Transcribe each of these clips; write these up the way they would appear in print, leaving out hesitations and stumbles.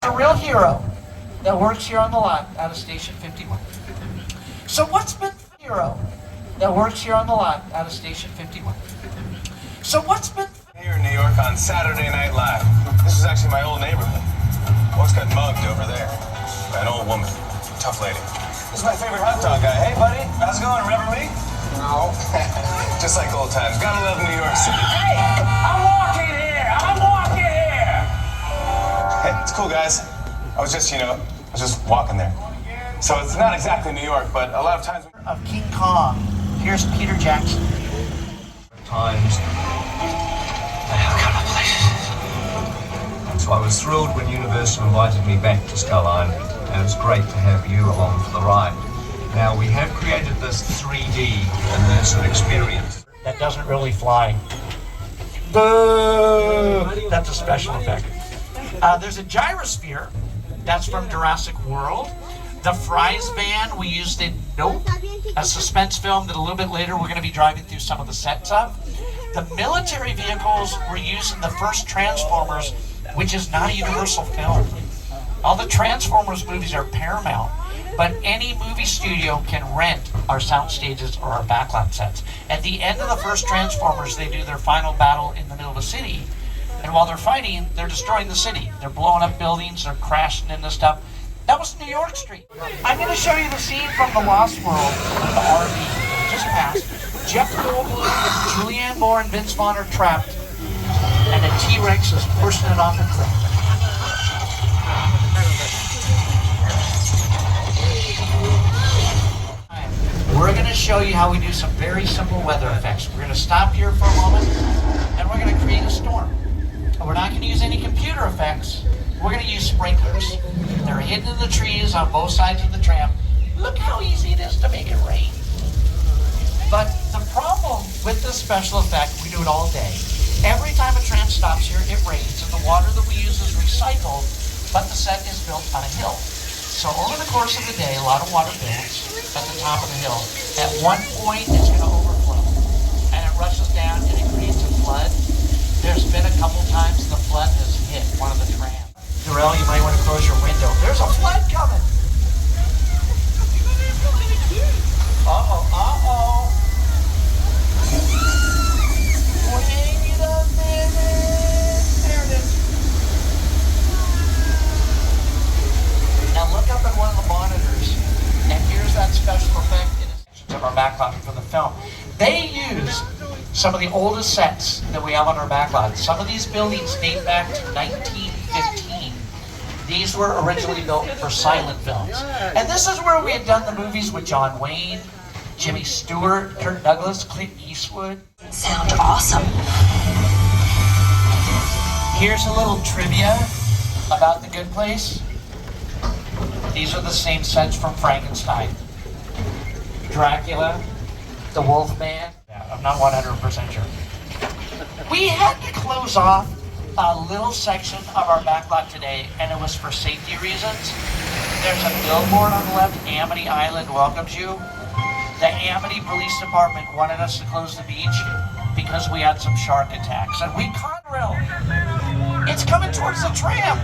A real hero that works here on the lot out of Station 51. So what's been hero that works here on the lot out of Station 51? So what's been here in New York on Saturday Night Live? This is actually my old neighborhood. Once got mugged over there by an old woman, tough lady. This is my favorite hot dog guy. Hey buddy, how's it going? Remember me? No. Just like old times. Gotta love New York City. Hey, I'm walking here. I'm walking here. Hey, it's cool, guys. I was just walking there. So it's not exactly New York, but a lot of times... of King Kong? Here's Peter Jackson. Times, they have a couple of places. So I was thrilled when Universal invited me back to Skull Island, and it was great to have you along for the ride. Now, we have created this 3D immersive experience. That doesn't really fly. Boo! That's a special effect. There's a gyrosphere. That's from Jurassic World. The Fries van we used in Nope, a suspense film that a little bit later we're going to be driving through some of the sets of. The military vehicles were used in the first Transformers, which is not a Universal film. All the Transformers movies are Paramount, but any movie studio can rent our sound stages or our backlot sets. At the end of the first Transformers, they do their final battle in the middle of the city, and while they're fighting, they're destroying the city. They're blowing up buildings, they're crashing into stuff. That was New York Street. I'm going to show you the scene from The Lost World, the RV that just passed. Jeff Goldblum, Julianne Moore, and Vince Vaughn are trapped, and a T-Rex is pushing it off a cliff. We're going to show you how we do some very simple weather effects. We're going to stop here for a moment, and we're going to create a storm. We're not going to use any computer effects. We're going to use sprinklers. They're hidden in the trees on both sides of the tram. Look how easy it is to make it rain. But the problem with this special effect, we do it all day. Every time a tram stops here, it rains, and the water that we use is recycled, but the set is built on a hill. So over the course of the day, a lot of water builds at the top of the hill. At one point, it's going to overflow, and it rushes down, and it creates a flood. There's been a couple times the flood has hit one of the trams. Darrell, you might want to close your window. There's a flood coming. Uh-oh. Wait a minute. There it is. Now look up at one of the monitors, and here's that special effect in a section of our backlot for the film. They use some of the oldest sets that we have on our backlot. Some of these buildings date back to 1915. These were originally built for silent films. And this is where we had done the movies with John Wayne, Jimmy Stewart, Kirk Douglas, Clint Eastwood. Sound awesome. Here's a little trivia about The Good Place. These are the same sets from Frankenstein. Dracula, the Wolfman. Yeah, I'm not 100% sure. We had to close off a little section of our backlot today, and it was for safety reasons. There's a billboard on the left, Amity Island welcomes you. The Amity Police Department wanted us to close the beach because we had some shark attacks, and we Conrail. It's coming towards the tram.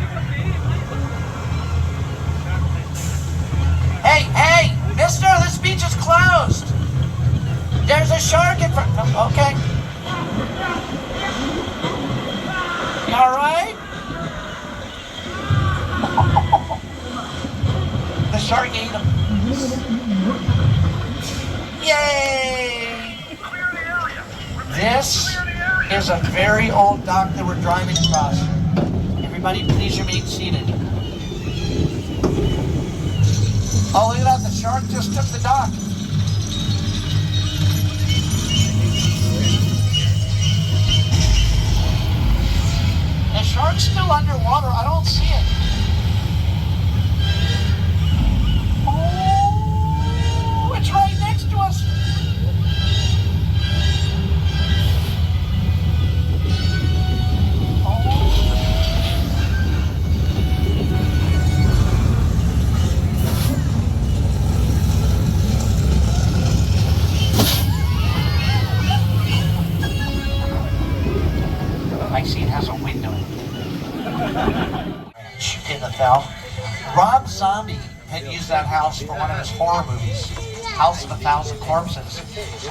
Hey, mister, this beach is closed. There's a shark in front. Okay. You all right? The shark ate him. Yay! This is a very old dock that we're driving across. Everybody please remain seated. Oh, look at that, the shark just took the dock. The shark's still underwater, I don't see it. Oh, it's right next to us. I see it has a window. South. Rob Zombie had used that house for one of his horror movies, House of a Thousand Corpses.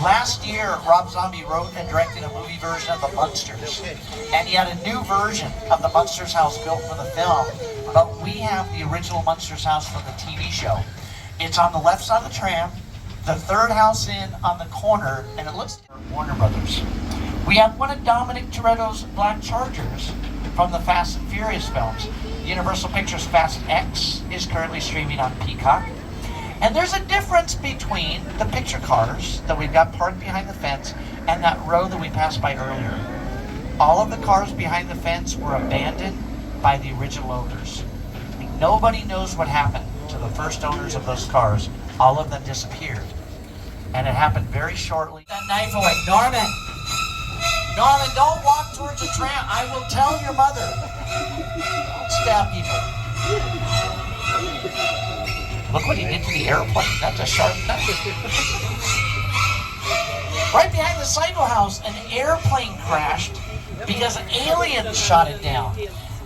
Last year, Rob Zombie wrote and directed a movie version of The Munsters, and he had a new version of the Munsters house built for the film, but we have the original Munsters house from the TV show. It's on the left side of the tram, the third house in on the corner, and it looks like Warner Brothers. We have one of Dominic Toretto's Black Chargers from the Fast and Furious films. Universal Pictures Fast X is currently streaming on Peacock. And there's a difference between the picture cars that we've got parked behind the fence and that road that we passed by earlier. All of the cars behind the fence were abandoned by the original owners. Nobody knows what happened to the first owners of those cars. All of them disappeared. And it happened very shortly. That knife away. Norman! Norman, don't walk towards the tram. I will tell your mother. Don't stab people. Look what he did to the airplane. That's a sharp knife. Right behind the Psycho house, an airplane crashed because aliens shot it down.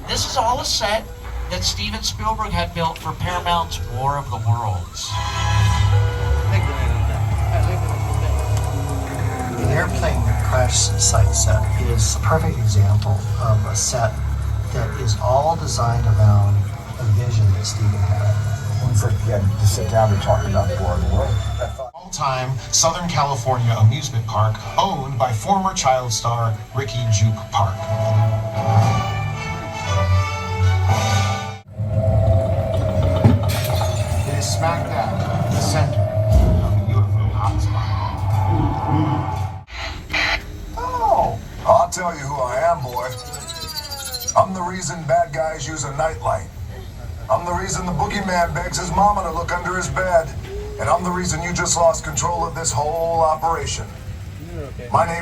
This is all a set that Steven Spielberg had built for Paramount's War of the Worlds. The airplane crash site set is a perfect example of a set that is all designed around a vision that Steven had. When we first began to sit down and talk about the War of the World. All-time Southern California amusement park owned by former child star Ricky Juke Park. It is smack dab in the center of the UFO hotspot. Oh, I'll tell you who I am, boy. I'm the reason bad guys use a nightlight. I'm the reason the boogeyman begs his mama to look under his bed. And I'm the reason you just lost control of this whole operation. My name